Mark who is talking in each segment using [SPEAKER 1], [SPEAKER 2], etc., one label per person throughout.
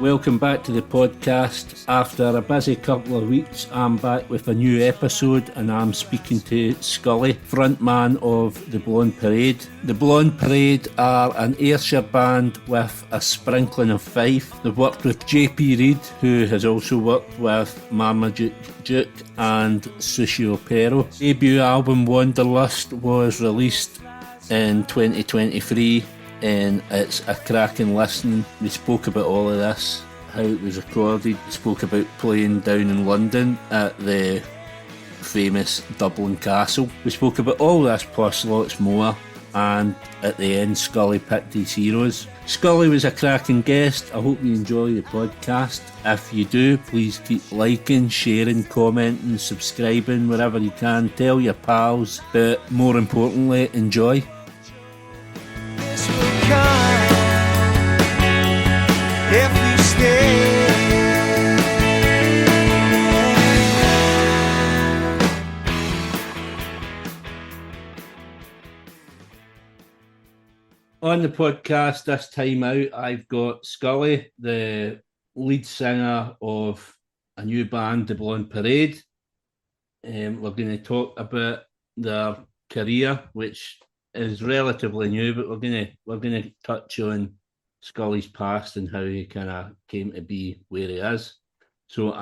[SPEAKER 1] Welcome back to the podcast. After a busy couple of weeks, I'm back with a new episode and I'm speaking to Scully, frontman of the Blonde Parade. The Blonde Parade are an Ayrshire band with a sprinkling of Fife. They've worked with JP Reid, who has also worked with Marmaduke Duke and Sucioperro. Debut album Wanderlust was released in 2023. And it's a cracking listen. We spoke about all of this, how it was recorded. We spoke about playing down in London at the famous Dublin Castle. We spoke about all this plus lots more, and at the end Scully picked his heroes. Scully was a cracking guest. I hope you enjoy the podcast. If you do, please keep liking, sharing, commenting, subscribing wherever you can. Tell your pals, but more importantly, enjoy.
[SPEAKER 2] If you stay.
[SPEAKER 1] On the podcast this time out, I've got Scully, the lead singer of a new band, the Blonde Parade. We're going to talk about their career, which is relatively new, but we're going to touch on Scully's past and how he kind of came to be where he is. So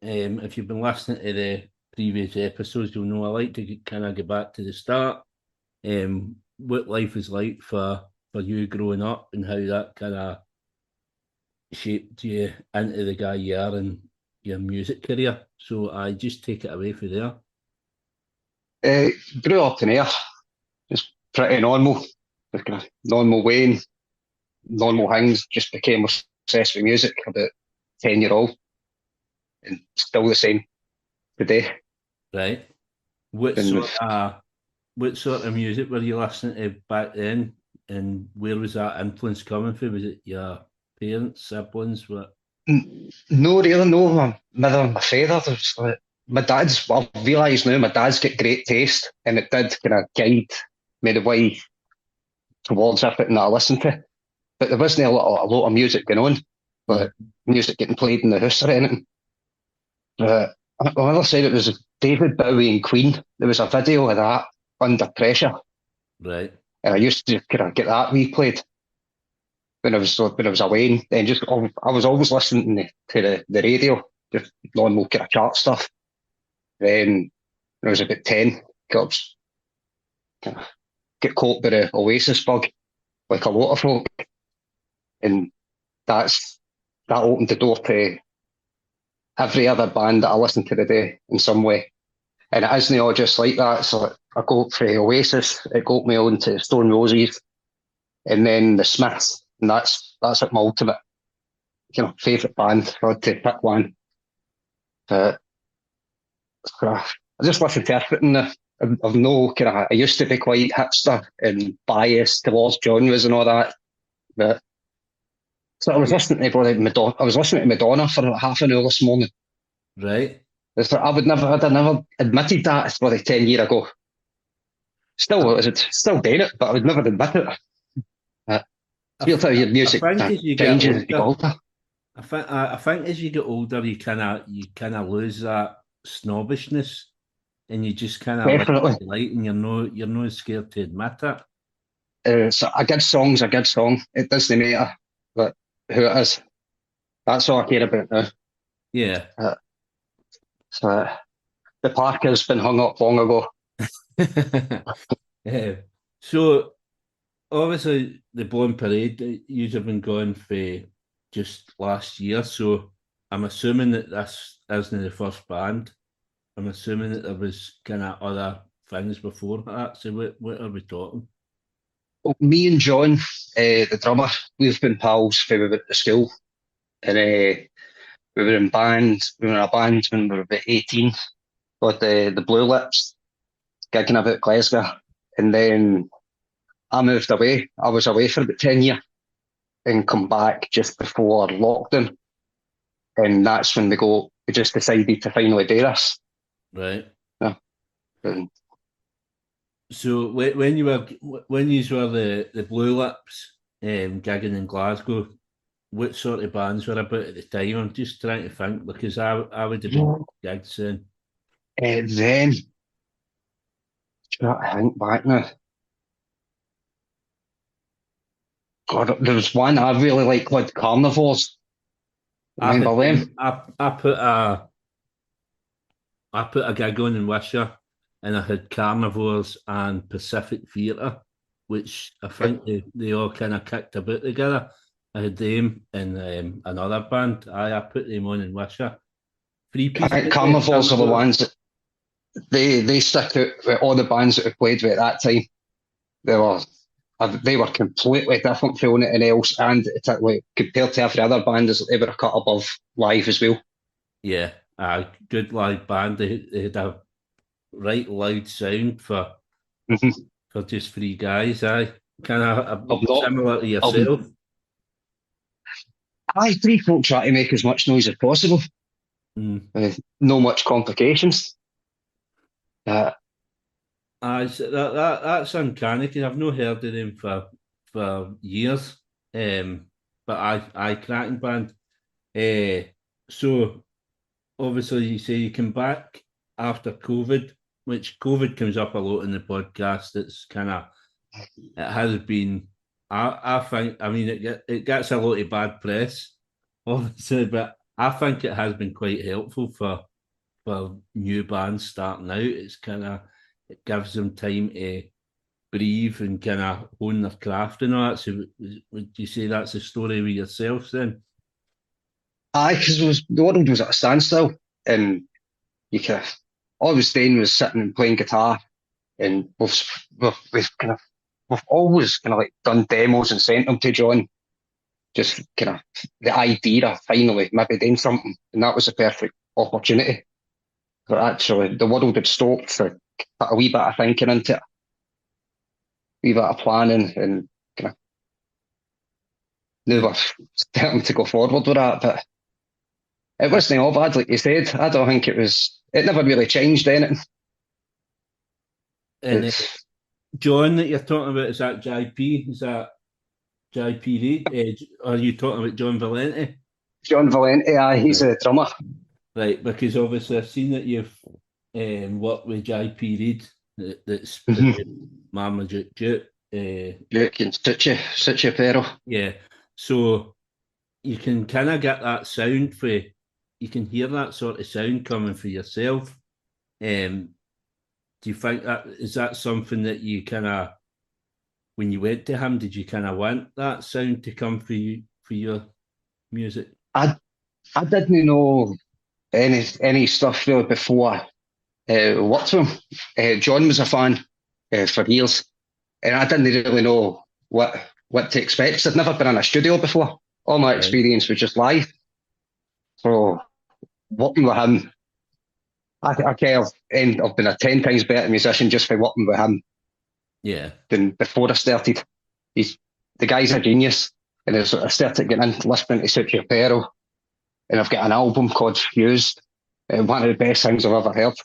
[SPEAKER 1] if you've been listening to the previous episodes, you'll know I like to kind of get back to the start. What life is like for you growing up and how that kind of shaped you into the guy you are and your music career. So I just take it away from there.
[SPEAKER 3] Grew up in Ayr, just pretty normal, kind of normal way, normal things. Just became obsessed with music about 10-year-old, and still the same today.
[SPEAKER 1] Right. What sort of music were you listening to back then, and where was that influence coming from? Was it your parents, siblings? What?
[SPEAKER 3] No, really, no. My mother and my father. Like, my dad's. Well, I've realised now my dad's got great taste, and it did kind of guide me the way towards everything that I listened to. But there wasn't a lot of music going on, but music getting played in the house or anything. My mother said it was David Bowie and Queen. There was a video of that, Under Pressure.
[SPEAKER 1] Right.
[SPEAKER 3] And I used to kind of get that replayed when I was away, and just I was always listening to the radio, just normal kind of chart stuff. Then when I was about 10, got caught by the Oasis bug, like a lot of folk, and that opened the door to every other band that I listen to today in some way. And it isn't all just like that. So I got for Oasis, it got me on to Stone Roses, and then the Smiths, and that's like my ultimate, favourite band. If I had to pick one. But I just listen to everything. I've no I used to be quite hipster and biased towards genres and all that, but so I was listening to Madonna. I was listening to Madonna for about half an hour this morning.
[SPEAKER 1] Right.
[SPEAKER 3] I'd have never admitted that. It's probably 10 years ago. Still doing it, but I would never admit it. It's how your music changes as you get older.
[SPEAKER 1] I think as you get older, you kind of lose that snobbishness, and you just kind of like, and you're not scared to admit it.
[SPEAKER 3] So a good song's a good song. It doesn't matter, but who it is. That's all I care about now.
[SPEAKER 1] Yeah.
[SPEAKER 3] So the park has been hung up long ago.
[SPEAKER 1] Yeah. So obviously the Blonde Parade, you have been going for just last year. So I'm assuming that this isn't the first band. I'm assuming that there was kind of other things before that. So what are we talking?
[SPEAKER 3] Well, me and John, the drummer, we've been pals from we went to school, and we were in a band when we were about 18. Got the Blue Lips, gigging about Glasgow, and then I moved away. I was away for about 10 years, and come back just before lockdown, and that's when we just decided to finally do this.
[SPEAKER 1] Right.
[SPEAKER 3] Yeah.
[SPEAKER 1] So when you were the Blue Lips gigging in Glasgow, what sort of bands were about at the time? I'm just trying to think because I would have been gigs then.
[SPEAKER 3] Then, try to think back now. God, there was one I really liked called Carnivores. Remember them?
[SPEAKER 1] I put a gig on in Wishaw, and I had Carnivores and Pacific Theatre, which I think they all kind of kicked a bit together. I had them and another band. I put them on in Wishaw.
[SPEAKER 3] I think Carnivores are the ones that they stick out with all the bands that we played with at that time. They were completely different from anything else, and like, compared to every other band, they were a cut above live as well.
[SPEAKER 1] Yeah, a good live band. They had a right loud sound for just three guys. Kind of similar to yourself.
[SPEAKER 3] Three folk try to make as much noise as possible. No much complications.
[SPEAKER 1] That's uncanny because I've not heard of them for years. But I cracking band. So obviously you say you come back after COVID, which COVID comes up a lot in the podcast. It's kind of, it has been, I think, I mean, it gets a lot of bad press, obviously, but I think it has been quite helpful for new bands starting out. It's kind of, it gives them time to breathe and kind of hone their craft and all that. So would you say that's a story with yourself then?
[SPEAKER 3] Aye, because the world was at a standstill, and all I was doing was sitting and playing guitar, and we've always kind of like done demos and sent them to John. Just kind of the idea of finally maybe doing something, and that was a perfect opportunity. But actually, the world had stopped for a wee bit of thinking into it, a wee bit of planning, and kind of now we're starting to go forward with that. But it wasn't all bad, like you said. I don't think it was. It never really changed anything.
[SPEAKER 1] And John that you're talking about, is that JP? Is that JP Reid? Are you talking about John Valenti?
[SPEAKER 3] John Valenti, aye, he's a drummer.
[SPEAKER 1] Right, because obviously I've seen that you've worked with JP Reid, that's Marmaduke Duke.
[SPEAKER 3] Duke and Sucioperro.
[SPEAKER 1] Yeah, so you can kind of get that sound you can hear that sort of sound coming for yourself. Do you think is that something that you kind of, when you went to him, did you kind of want that sound to come for you for your music?
[SPEAKER 3] I didn't know any stuff really before I worked with him. John was a fan for years, and I didn't really know what to expect. I'd never been in a studio before. All my experience was just live. So working with him, I've been a 10 times better musician just for working with him.
[SPEAKER 1] Yeah.
[SPEAKER 3] Than before I started. The guy's a genius, and I started getting into listening to Sucioperro, and I've got an album called Fused, one of the best things I've ever heard.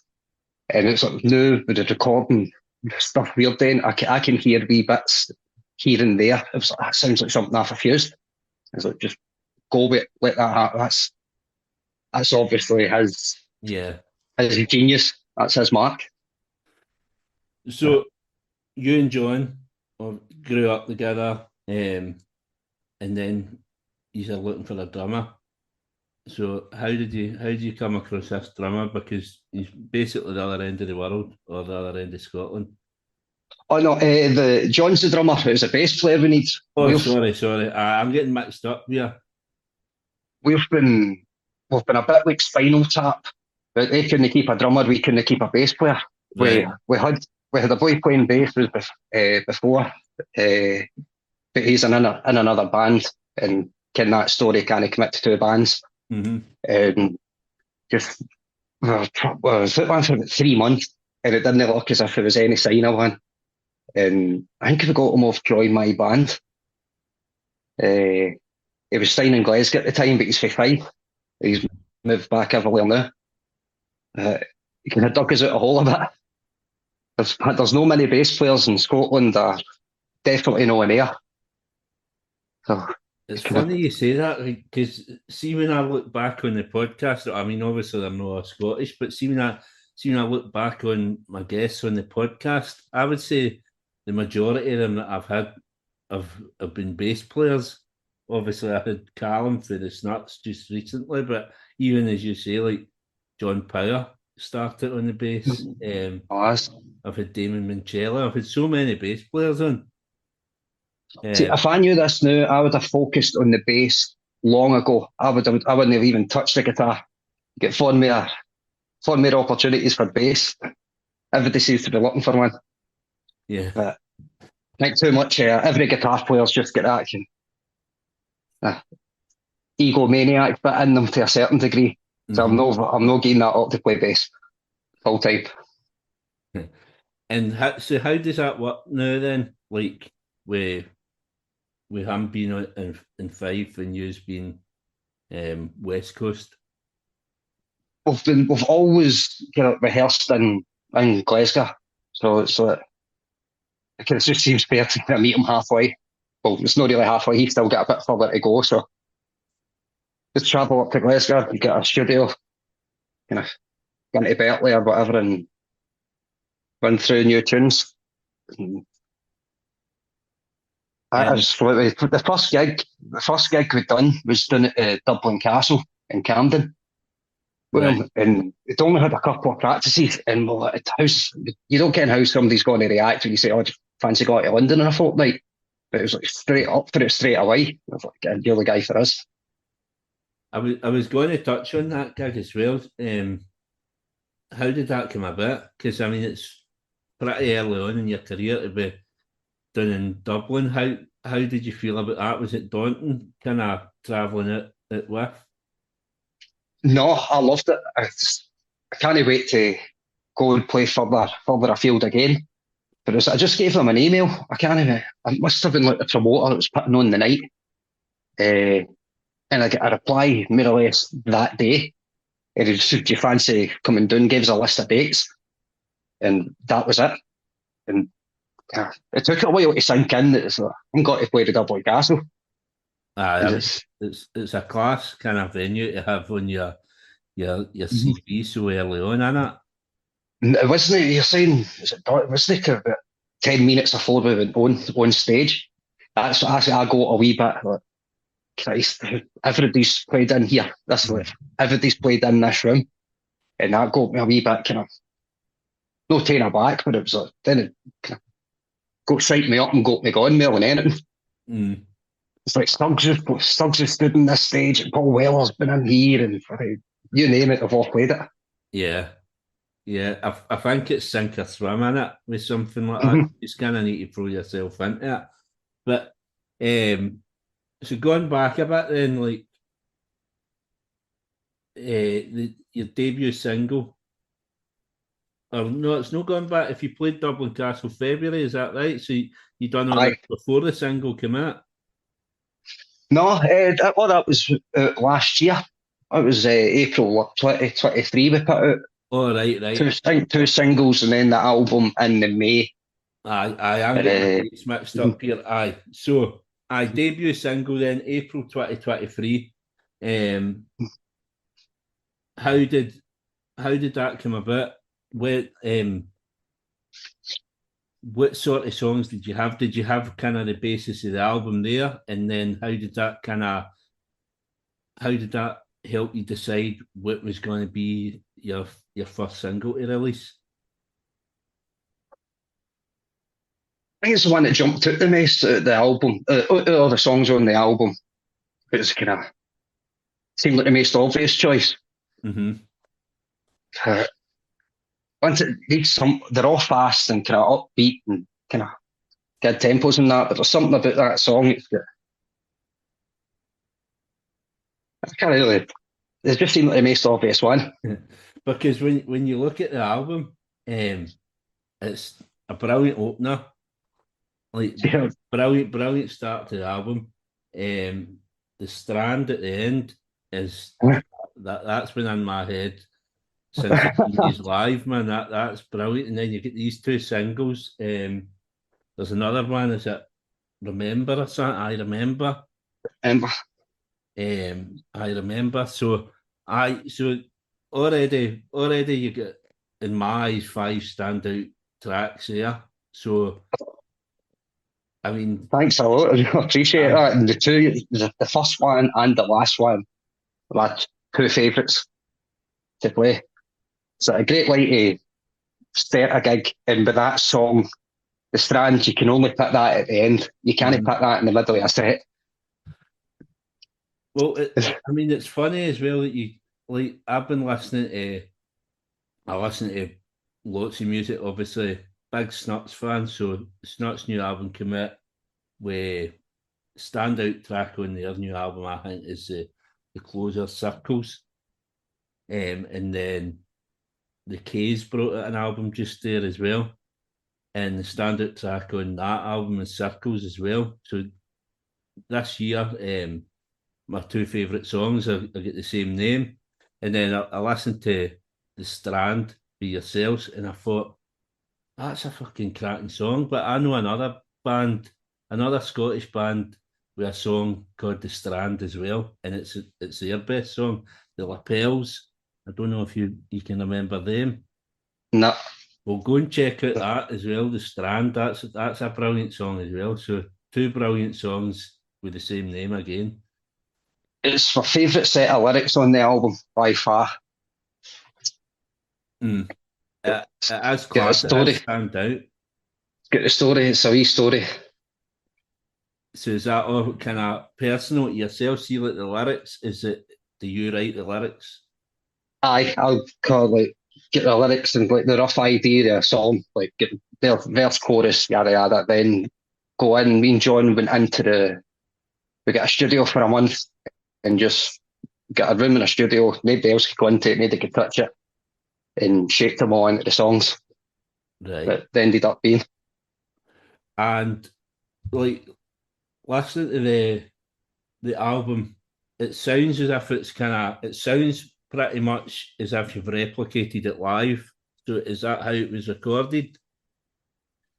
[SPEAKER 3] And it's like now with the recording stuff we're doing, I can hear wee bits here and there. It was like, that sounds like something off of Fused. It's like, just go with it, let that happen. That's obviously his genius. That's his mark.
[SPEAKER 1] So you and John grew up together, and then you're looking for a drummer. So how did you come across this drummer? Because he's basically the other end of the world, or the other end of Scotland. Oh no,
[SPEAKER 3] John's the drummer. It's a bass player we need.
[SPEAKER 1] Oh, sorry. I'm getting mixed up here.
[SPEAKER 3] We've been a bit like Spinal Tap, but they couldn't keep a drummer. We couldn't keep a bass player. Right. We had a boy playing bass before, but he's in another band, and that story kind of commit to two bands. And just was put one for about 3 months, and it didn't look as if there was any sign of one. And I think we got him off Join My Band. He was staying in Glasgow at the time, but he's for Fife. He's moved back everywhere now. He kind of dug us out a hole a bit. There's no many bass players in Scotland. Definitely no one there. So
[SPEAKER 1] It's funny you say that because see when I look back on the podcast, I mean obviously I'm not Scottish, but see when I look back on my guests on the podcast, I would say the majority of them that I've had have been bass players. Obviously, I had Callum for the Snuts just recently, but even as you say, like John Power started on the bass. I've had Damon Minchella. I've had so many bass players on.
[SPEAKER 3] See, if I knew this now, I would have focused on the bass long ago. I wouldn't have even touched the guitar. Get far more opportunities for bass. Everybody seems to be looking for one.
[SPEAKER 1] Yeah.
[SPEAKER 3] But I think too much. Every guitar player's just got that egomaniac bit in them to a certain degree. So I'm not getting that up to play bass full time.
[SPEAKER 1] And how does that work now then? Like with him being in Fife and you being West Coast.
[SPEAKER 3] We've always rehearsed in Glasgow, so it's like it just seems fair to meet him halfway. Well, it's not really halfway. He's still got a bit further to go, so just travel up to Glasgow, you get a studio, go into Berkeley or whatever, and run through new tunes. The first gig we'd done was done at Dublin Castle in Camden.
[SPEAKER 1] Right.
[SPEAKER 3] And it only had a couple of practices, and you don't get how somebody's going to react when you say, "Oh, do you fancy going to London in a fortnight?" But it was like straight up for it straight away. I was like, "You're the guy for us."
[SPEAKER 1] I was going to touch on that gig as well. How did that come about? Because I mean, it's pretty early on in your career to be done in Dublin. How did you feel about that? Was it daunting, kind of travelling it with?
[SPEAKER 3] No, I loved it. I can't wait to go and play further afield again. But I just gave them an email. I must have been like the promoter that was putting on the night. And I got a reply more or less that day. And he said, "Do you fancy coming down?" Gave us a list of dates. And that was it. And it took a while to sink in that I'm going to play the Dublin Castle.
[SPEAKER 1] It's a class kind of venue to have on your CV so early on, isn't it?
[SPEAKER 3] It wasn't. You're saying it wasn't about 10 minutes before we went on stage. That's actually I go a wee bit like, Christ, everybody's played in here. Everybody's played in this room, and that got me a wee bit no taken aback, but it was like then it got psyched me up and got me going more than anything. It's like Stugs has stood on this stage, and Paul Weller's been in here, and you name it, I've all played it.
[SPEAKER 1] Yeah. I think it's sink or swim in it with something like that. You just kind of need to throw yourself into it. But so going back a bit, then, like your debut single. Or no, it's not going back. If you played Dublin Castle February, is that right? So you done all that before the single came out?
[SPEAKER 3] No, that was last year. It was April 2023 we put out.
[SPEAKER 1] Oh, right.
[SPEAKER 3] Two singles and then the album in the May.
[SPEAKER 1] I'm getting dates mixed up here. So debut single then, April 2023. How did that come about? What sort of songs did you have? Did you have kind of the basis of the album there, and then how did that help you decide what was going to be your first single to release?
[SPEAKER 3] I think it's the one that jumped out the most at the album. All the songs on the album, it was seemed like the most obvious choice. They're all fast and kind of upbeat and kind of good tempos and that, but there's something about that song. It just seemed like the most obvious one.
[SPEAKER 1] Because when you look at the album, it's a brilliant opener, brilliant start to the album. The Strand at the end is that's been in my head since he's live, man. That's brilliant. And then you get these two singles. There's another one, is it Remember or something? I Remember.
[SPEAKER 3] And
[SPEAKER 1] I remember. So already you get, in my eyes, 5 standout tracks there. So I mean,
[SPEAKER 3] thanks a lot. I appreciate
[SPEAKER 1] I,
[SPEAKER 3] that. And the first one and the last one, are my two favourites to play. So a great way to start a gig, and with that song, The Strand, you can only put that at the end. You can't put that in the middle of a set.
[SPEAKER 1] well, I mean, it's funny as well that you like. I've been listening to, I listen to lots of music. Obviously, big Snuts fan. So Snuts' new album came out with standout track on their new album. I think is the closer Circles, and then the K's brought out an album just there as well, and the standout track on that album is Circles as well. So this year, my two favourite songs are get the same name. And then I listened to The Strand, Be Yourselves, and I thought, that's a fucking cracking song. But I know another band, another Scottish band with a song called The Strand as well, and it's their best song, The Lapels. I don't know if you can remember them.
[SPEAKER 3] No.
[SPEAKER 1] Well, go and check out that as well, The Strand. That's a brilliant song as well. So two brilliant songs with the same name again.
[SPEAKER 3] It's my favourite set of lyrics on the album by far.
[SPEAKER 1] As
[SPEAKER 3] Get a
[SPEAKER 1] class, it
[SPEAKER 3] story.
[SPEAKER 1] is stand out.
[SPEAKER 3] Get the story. It's a wee story.
[SPEAKER 1] So is that all kind of personal to yourself? See, like the lyrics, do you write the lyrics?
[SPEAKER 3] I'll call like get the lyrics and like the rough idea of a song, like get verse, chorus, yada yada. Then go in. Me and John went into we got a studio for a month and just got a room in a studio. Nobody else could go into it. Nobody could touch it, and shaped them all into the songs
[SPEAKER 1] Right.
[SPEAKER 3] that they ended up being.
[SPEAKER 1] And like listening to the album, it sounds as if it sounds pretty much as if you've replicated it live. So is that how it was recorded?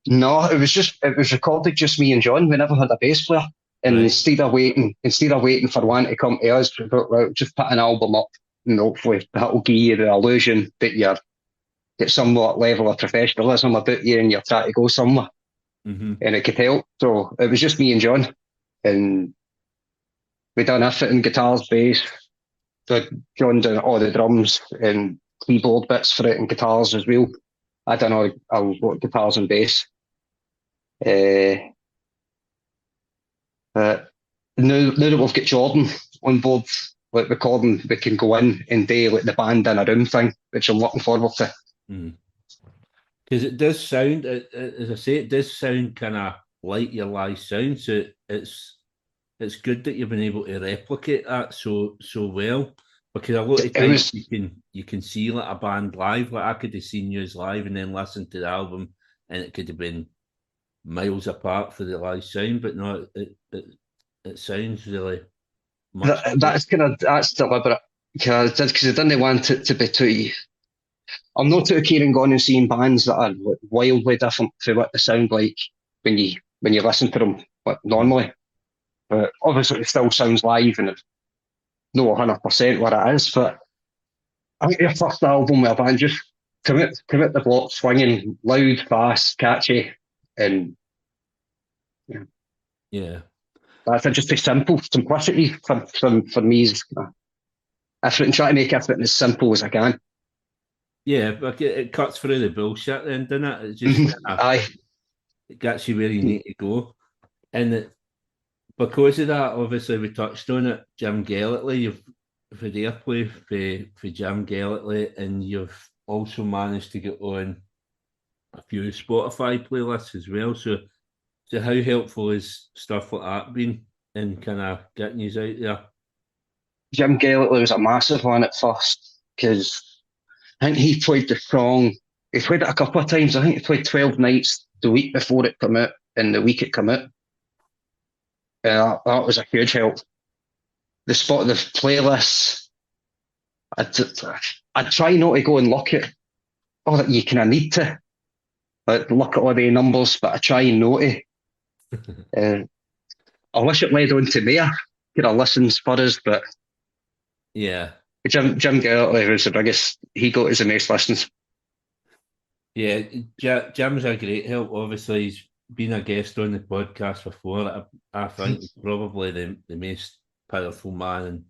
[SPEAKER 3] No, it was recorded just me and John. We never had a bass player. And
[SPEAKER 1] Right.
[SPEAKER 3] instead of waiting for one to come to us, we thought, right, just put an album up and hopefully that'll give you the illusion that you're get somewhat level of professionalism about you and you're trying to go somewhere.
[SPEAKER 1] Mm-hmm.
[SPEAKER 3] And it could help. So it was just me and John. And we done everything, guitars, bass. So John done all the drums and keyboard bits for it and guitars as well. I done all guitars and bass. But now that we've got Jordan on board, like recording, we can go in and do like the band in a room thing, which I'm looking forward to.
[SPEAKER 1] Because it does sound, as I say, it does sound kind of like your live sound. So it's good that you've been able to replicate that so well. Because a lot of times you can see like a band live. Like I could have seen you as live and then listened to the album, and it could have been miles apart for the live sound. But no, it sounds really much.
[SPEAKER 3] That's deliberate because I didn't want it to be too. I'm not too keen on going and seeing bands that are wildly different to what they sound like when you listen to them normally. But obviously, it still sounds live and it's not 100% what it is. But I think your first album with a band just commit the block swinging, loud, fast, catchy, and
[SPEAKER 1] Yeah.
[SPEAKER 3] that's just a simple simplicity for me is effort and try to make everything as simple as I can.
[SPEAKER 1] Yeah, but it cuts through the bullshit then, doesn't it? It just
[SPEAKER 3] Aye.
[SPEAKER 1] It gets you where you need to go. And because of that, obviously we touched on it, Jim Gellertley, you've for the airplay for Jim Gellertley, and you've also managed to get on a few Spotify playlists as well. So how helpful is stuff like that been in kind of getting you out there?
[SPEAKER 3] Jim Gellertley was a massive one at first because I think he played the song. He played it a couple of times. I think he played 12 nights the week before it came out and the week it came out. That was a huge help. The playlists, I'd try not to go and look at all that you kind of need to. Like, look at all the numbers, but I try not to. I wish it led on to more. kind of listens for us, but
[SPEAKER 1] Yeah.
[SPEAKER 3] Jim Gallagher was the biggest. He got us the most listens.
[SPEAKER 1] Yeah, Jim's a great help. Obviously, he's been a guest on the podcast before. I think he's probably the most powerful man in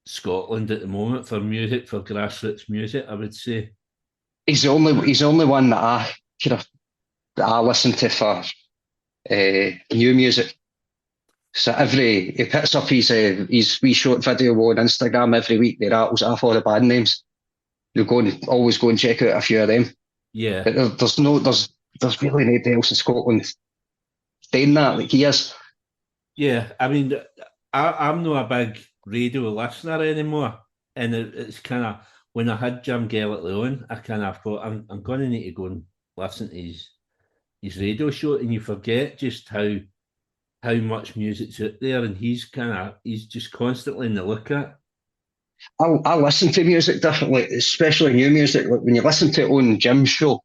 [SPEAKER 1] Scotland at the moment for music, for grassroots music, I would say.
[SPEAKER 3] He's the only one that I listen to for new music. So he puts up his wee short video on Instagram every week. He rattles off all the band names. You always go and check out a few of them.
[SPEAKER 1] Yeah.
[SPEAKER 3] But there's really nobody else in Scotland doing that like he is.
[SPEAKER 1] Yeah, I mean, I'm not a big radio listener anymore, and it's kind of when I had Jim Gallagher on, I kind of thought I'm going to need to go and listen to his radio show, and you forget just how much music's out there, and he's just constantly in the look at.
[SPEAKER 3] I listen to music differently, especially new music. Like when you listen to it on Jim's show,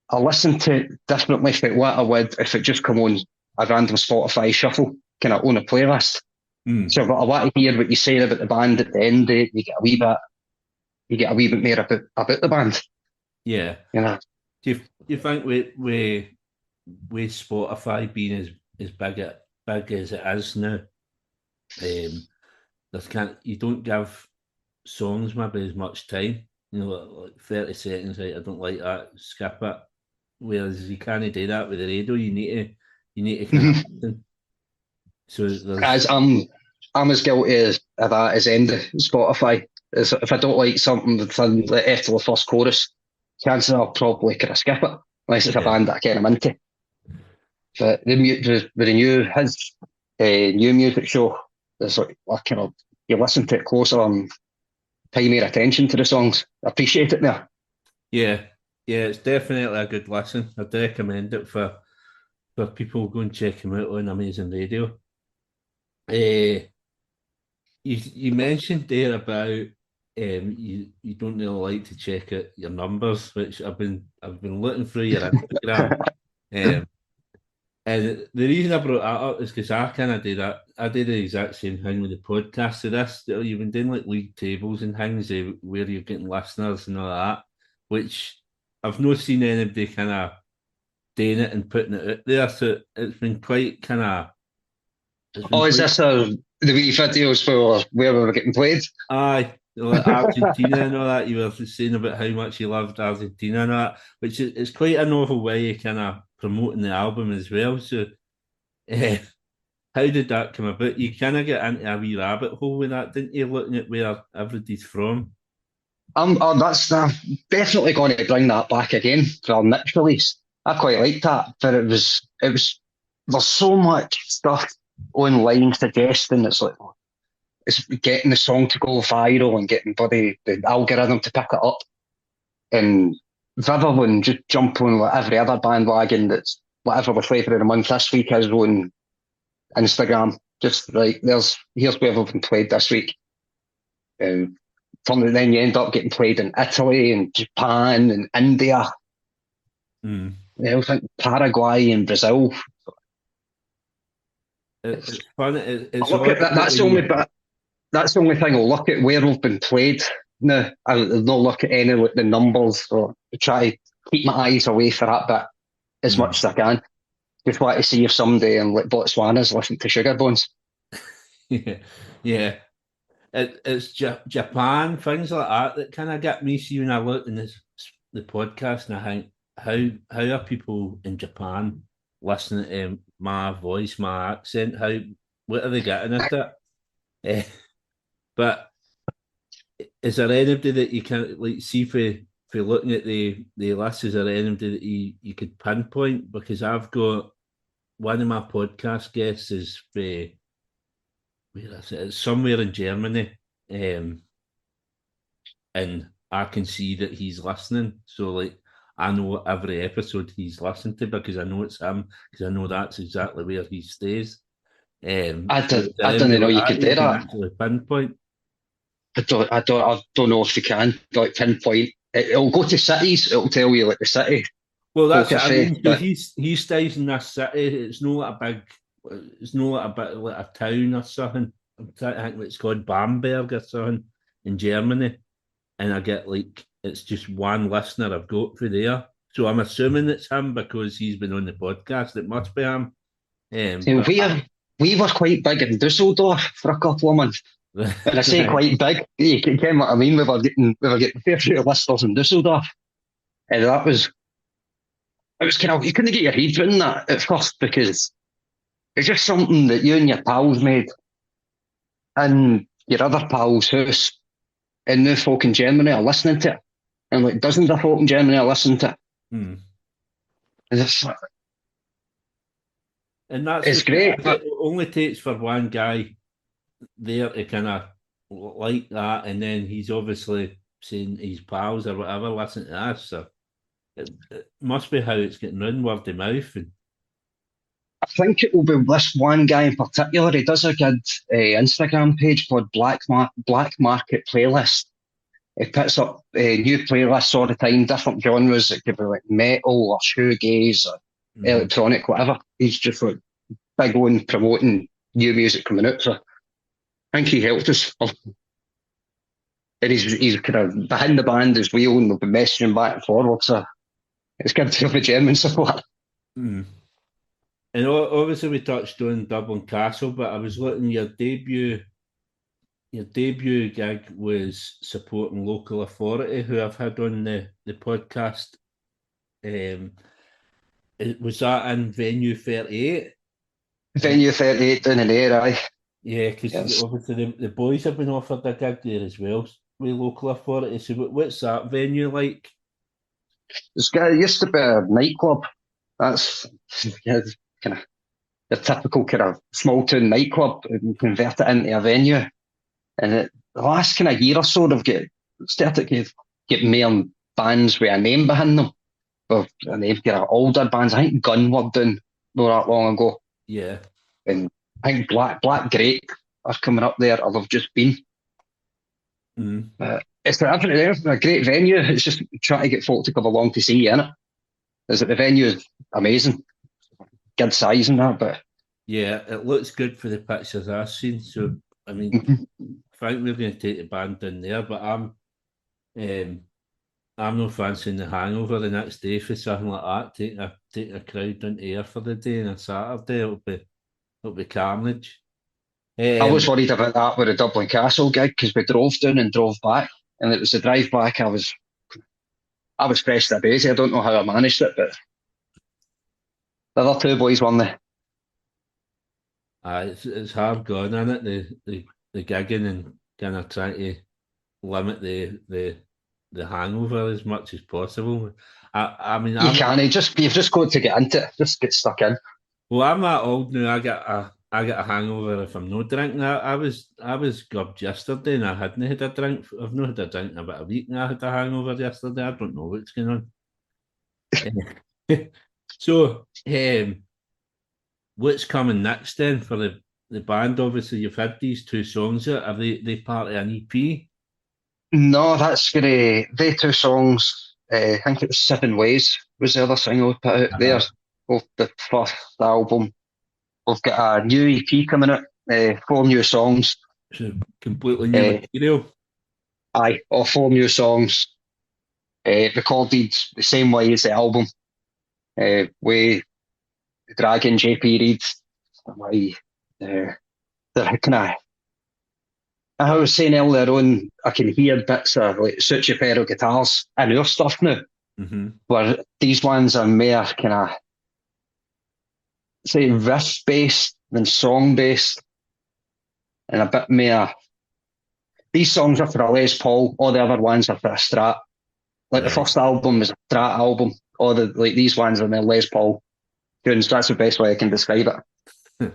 [SPEAKER 3] I listen to it differently from what I would if it just come on a random Spotify shuffle, kind of on a playlist. So I want to hear what you say about the band at the end. You get a wee bit more about the band.
[SPEAKER 1] Yeah.
[SPEAKER 3] You know.
[SPEAKER 1] Do you think with Spotify being as big as it is now, you don't give songs maybe as much time. You know, like 30 seconds, right? I don't like that, skip it. Whereas you can't do that with the radio. You need to kind of listen. So
[SPEAKER 3] as I'm as guilty of that as any Spotify. If I don't like something within after the first chorus, chances are I'll probably kind of skip it unless it's a band that I kind of into. But with the new music show, it's like you listen to it closer and pay more attention to the songs. I appreciate it there.
[SPEAKER 1] Yeah, it's definitely a good listen. I'd recommend it for people. Go and check him out on Amazing Radio. You mentioned there about you don't really like to check out your numbers, which I've been looking through your Instagram. And the reason I brought that up is because I kind of do that. I do the exact same thing with the podcast. So you've been doing like league tables and things where you're getting listeners and all that, which I've not seen anybody kind of doing it and putting it out there. So it's been quite kind of.
[SPEAKER 3] Is this the wee videos for where we were getting played?
[SPEAKER 1] Aye, like Argentina and all that. You were saying about how much you loved Argentina and all that, which is quite a novel way of kind of promoting the album as well. So, how did that come about? You kind of get into a wee rabbit hole with that, didn't you? Looking at where everybody's from.
[SPEAKER 3] That's definitely going to bring that back again for our next release. I quite liked that, but it was. There's so much stuff online suggesting it's getting the song to go viral and getting the algorithm to pick it up, and rather than just jump on like every other bandwagon that's whatever the flavour of the month this week is on Instagram, just like here's where we've been played this week. Then you end up getting played in Italy and Japan and India. I think Paraguay and Brazil.
[SPEAKER 1] It's fun.
[SPEAKER 3] That's the only thing I'll look at where we've been played. No, I'll not look at any of the numbers or try to keep my eyes away for that bit as much as I can. Just want to see if somebody in like Botswana's listening to Sugar Bones.
[SPEAKER 1] Yeah. It's Japan, things like that kind of get me. See when I look in the podcast, and I think how are people in Japan listening to my voice, my accent? What are they getting at it? But is there anybody that you can like see if you're looking at the list? Is there anybody that you could pinpoint? Because I've got one of my podcast guests is where is it? It's somewhere in Germany, and I can see that he's listening. So like I know every episode he's listened to because I know it's him, because I know that's exactly where he stays.
[SPEAKER 3] I didn't know you could do that.
[SPEAKER 1] Actually pinpoint.
[SPEAKER 3] I don't know if you can like pinpoint. It'll go to cities. It'll tell you like the city.
[SPEAKER 1] Well, that's what I mean. So he stays in this city. It's not like a big it's not like a bit like a town or something. I'm trying to think it's called Bamberg or something in Germany, and I get like it's just one listener I've got for there. So I'm assuming it's him because he's been on the podcast. It must be him.
[SPEAKER 3] So we were quite big in Dusseldorf for a couple of months. When I say quite big, you can get what I mean. We were getting a fair few listeners in Dusseldorf, and it was kind of, you couldn't get your head around that at first because it's just something that you and your pals made and your other pals' house, and now folk in Germany are listening to it, and like dozens of folk in Germany are listening to it.
[SPEAKER 1] Hmm.
[SPEAKER 3] And
[SPEAKER 1] that's
[SPEAKER 3] it's great.
[SPEAKER 1] It only takes for one guy there to kind of like that, and then he's obviously saying his pals or whatever listen to us. So it must be how it's getting round, word of mouth. And
[SPEAKER 3] I think it will be this one guy in particular. He does a good Instagram page called Black Market Playlist. He puts up new playlists all the time, different genres. It could be like metal or shoegaze or electronic, whatever. He's just like big on promoting new music coming out. So I think he helped us. And he's kind of behind the band as well, and we've been messaging back and forward. So it's good to have the German support.
[SPEAKER 1] Mm. And obviously we touched on Dublin Castle, but I was looking, your debut gig was supporting local authority, who I've had on the podcast. Was that in Venue 38?
[SPEAKER 3] Venue 38 down in there, aye.
[SPEAKER 1] Yeah, because obviously the boys have been offered a gig there as well with local authority. So what's that venue like?
[SPEAKER 3] It used to be a nightclub. That's kind of the typical kind of small town nightclub, and convert it into a venue. And the last kind of year or so, they've started to get more bands with a name behind them. Well, a name kind of older bands. I think Gun were doing not that long ago.
[SPEAKER 1] Yeah.
[SPEAKER 3] And I think Black Grape are coming up there, or they've just been. It's a great venue. It's just trying to get folk to come along to see you in it. Is that the venue is amazing, good size and that, but
[SPEAKER 1] yeah, it looks good for the pictures I've seen. So I mean, I think we're going to take the band down there, but I'm not fancying the hangover the next day for something like that. Take a crowd down to Ayr for the day on a Saturday. It'll be carnage.
[SPEAKER 3] I was worried about that with the Dublin Castle gig because we drove down and drove back, and it was the drive back. I was fresh to daisy. I don't know how I managed it, but the other two boys won the.
[SPEAKER 1] It's hard going, isn't it? The gigging and kind of trying to limit the hangover as much as possible. I mean,
[SPEAKER 3] you've just got to get into it. Just get stuck in.
[SPEAKER 1] Well, I'm that old now. I get a hangover if I'm not drinking. I was gubbed yesterday and I hadn't had a drink. I've not had a drink in about a week and I had a hangover yesterday. I don't know what's going on. So, what's coming next then for the band? Obviously, you've had these two songs out. Are they part of an EP?
[SPEAKER 3] No, that's gonna. They two songs. I think it was 7 Ways was the other single we put out there. Of the first album. We've got a new EP coming out, 4 new songs.
[SPEAKER 1] So completely new material?
[SPEAKER 3] Aye, all 4 new songs. Recorded the same way as the album. With Dragon, JP Reid. They're kind of, I was saying earlier on, I can hear bits of like Sucioperro guitars in our stuff now. Where these ones are more kind of, say, riff based than song based, and a bit more. These songs are for a Les Paul, all the other ones are for a Strat. Like the first album was a Strat album, these ones are their Les Paul tunes. That's the best way I can describe it.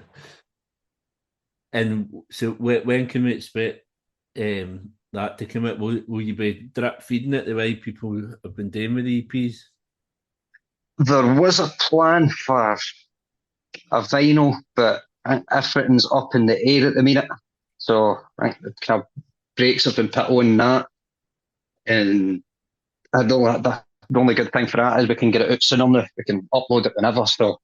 [SPEAKER 1] And so, when can we expect that to come out? Will you be drip feeding it the way people have been doing with the EPs?
[SPEAKER 3] There was a plan for a vinyl, but everything's up in the air at the minute. So I think the kind of brakes have been put on that. And I know that the only good thing for that is we can get it out sooner now. We can upload it whenever. So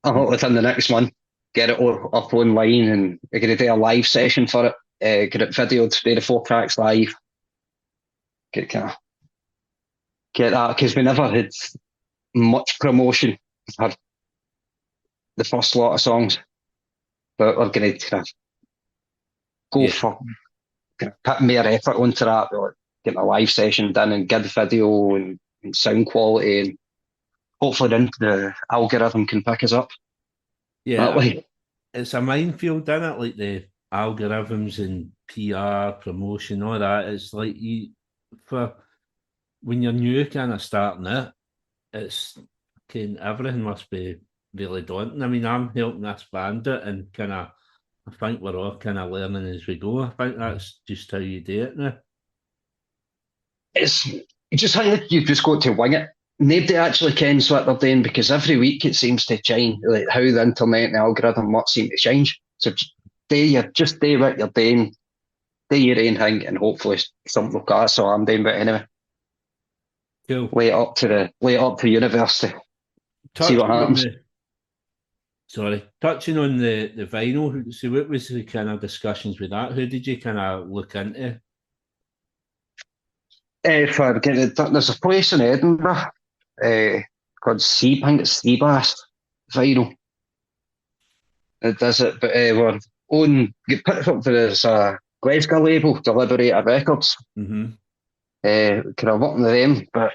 [SPEAKER 3] within the next month, get it up online, and we're going to do a live session for it. Get it videoed, do the 4 tracks live. Get that, because we never had much promotion. We've had the first lot of songs, but we're going to kind of go for kind of put more effort onto that. Like, getting a live session done and good video and sound quality, and hopefully then the algorithm can pick us up.
[SPEAKER 1] Yeah,
[SPEAKER 3] that way.
[SPEAKER 1] It's a minefield, isn't it? Like the algorithms and PR promotion, all that. It's like for when you're new, kind of starting it. It's everything must be really daunting. I mean, I'm helping this band it, and kind of I think we're all kind of learning as we go. I think that's just how you do it now.
[SPEAKER 3] It's just how you've just got to wing it. Nobody actually kens what they're doing, because every week it seems to change, like how the internet and the algorithm what seem to change. So just do what you're doing, do your own thing, and hopefully something will catch. So I'm doing, but anyway,
[SPEAKER 1] Cool.
[SPEAKER 3] lay it up to university. See what happens.
[SPEAKER 1] Touching on the vinyl. So what was the kind of discussions with that? Who did you kind of look into?
[SPEAKER 3] There's a place in Edinburgh called I think it's Seabass Vinyl. It does it, but we're you put it up for this Glasgow label, Deliberator Records.
[SPEAKER 1] Mm-hmm.
[SPEAKER 3] Kind of working with them, but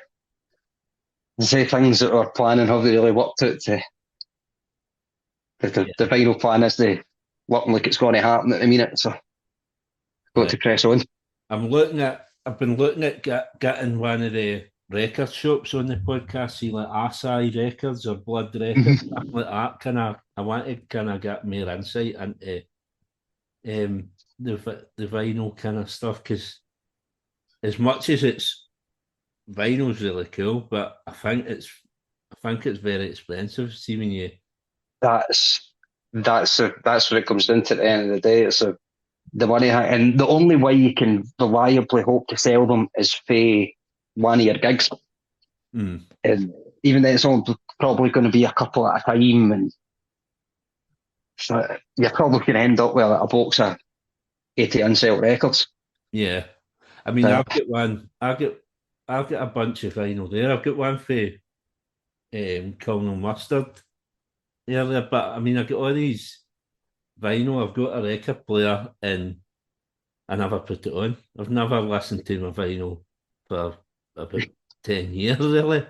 [SPEAKER 3] the say things that we're planning haven't really worked out to the vinyl plan is the working like it's going to happen at the minute, so got to press on.
[SPEAKER 1] I've been looking at getting one of the record shops on the podcast, see like Asai Records or Blood Records, stuff like that. I want to kind of get more insight into the vinyl kind of stuff, because as much as vinyl's really cool, but I think it's very expensive. See, when you
[SPEAKER 3] that's what it comes down to at the end of the day. It's the money, and the only way you can reliably hope to sell them is for one of your gigs. And even then, it's only probably going to be a couple at a time, and so you're probably going to end up with a box of 80 unsold records.
[SPEAKER 1] Yeah, I mean, I've got one. I've got a bunch of vinyl there. I've got one for Colonel Mustard earlier, but I mean, I've got all these vinyl. I've got a record player, and I never put it on. I've never listened to my vinyl for about 10 years, really.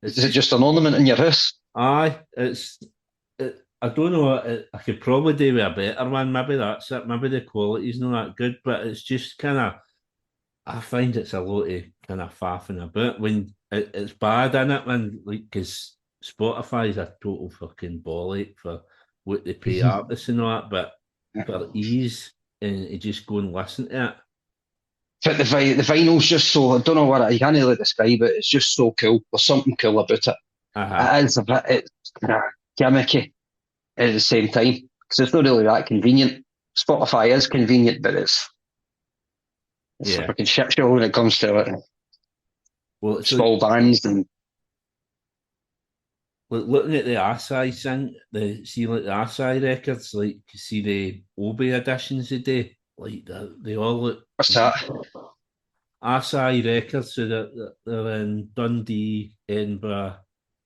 [SPEAKER 3] Is it just an ornament in your house?
[SPEAKER 1] Aye, I don't know. I could probably do with a better one. Maybe that's it. Maybe the quality's not that good, but it's just kind of. I find it's a lot of kind of faffing about when it's bad in it, when like, because Spotify's a total fucking bollock for what they pay artists and all that, but for ease and you just go and listen to it.
[SPEAKER 3] But the vinyl's just so, I don't know what I can't really describe it. It's just so cool. There's something cool about it. It is a bit, it's kind of gimmicky at the same time, because it's not really that convenient. Spotify is convenient, but it's a freaking shit show when it comes to it. Well, small bands and
[SPEAKER 1] looking at the Asai thing, the Asai records, like you see the Obi editions they do, like they all look.
[SPEAKER 3] What's that?
[SPEAKER 1] Asai records, so they're in Dundee, Edinburgh.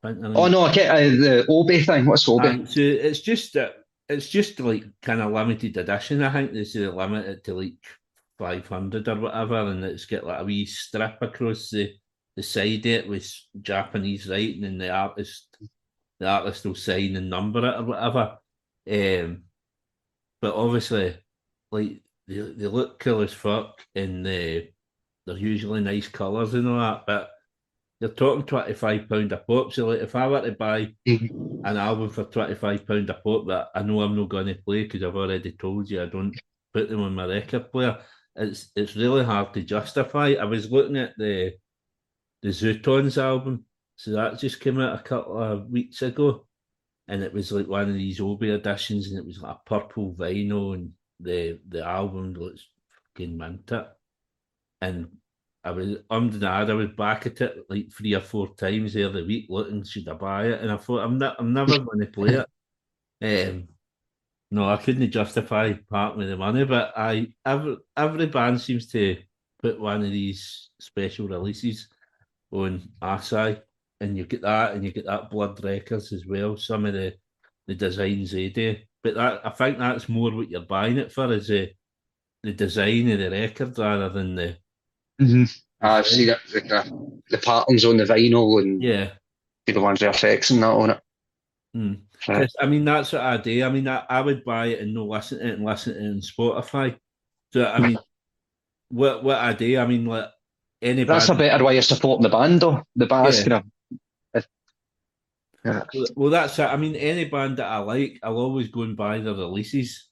[SPEAKER 3] Oh no, I get the Obi thing. What's Obi?
[SPEAKER 1] So it's just like kind of limited edition. I think they say limit it to like 500 or whatever, and it's got like a wee strip across the side of it with Japanese writing, and the artist will sign and number it or whatever. But obviously, like they look cool as fuck, and they're usually nice colours and all that. But they're talking £25 a pop. So like, if I were to buy an album for £25 a pop that I know I'm not going to play because I've already told you I don't put them on my record player, it's really hard to justify. I was looking at the Zootons album, so that just came out a couple of weeks ago, and it was like one of these Obi editions, and it was like a purple vinyl, and the album looks fucking mint it. And I was I was back at it like 3 or 4 times the other week looking, should I buy it? And I thought I'm never going to play it. No, I couldn't justify parting with the money, but every band seems to put one of these special releases on RSI, and you get that, and you get that Blood Records as well. Some of the designs they do, but I think that's more what you're buying it for, is the design of the record rather than the
[SPEAKER 3] I've seen it, the patterns on the vinyl and
[SPEAKER 1] yeah.
[SPEAKER 3] the ones with effects and that on it.
[SPEAKER 1] Mm.
[SPEAKER 3] Uh,
[SPEAKER 1] 'Cause, I mean, that's what I do. I mean, I would buy it and no listen to it and listen to it on Spotify. So, I mean, what I do, I mean, like any
[SPEAKER 3] that's a
[SPEAKER 1] band,
[SPEAKER 3] better way of supporting the band, though. The band's
[SPEAKER 1] yeah.
[SPEAKER 3] kind of, yeah.
[SPEAKER 1] Well, that's it. I mean, any band that I like, I'll always go and buy their releases.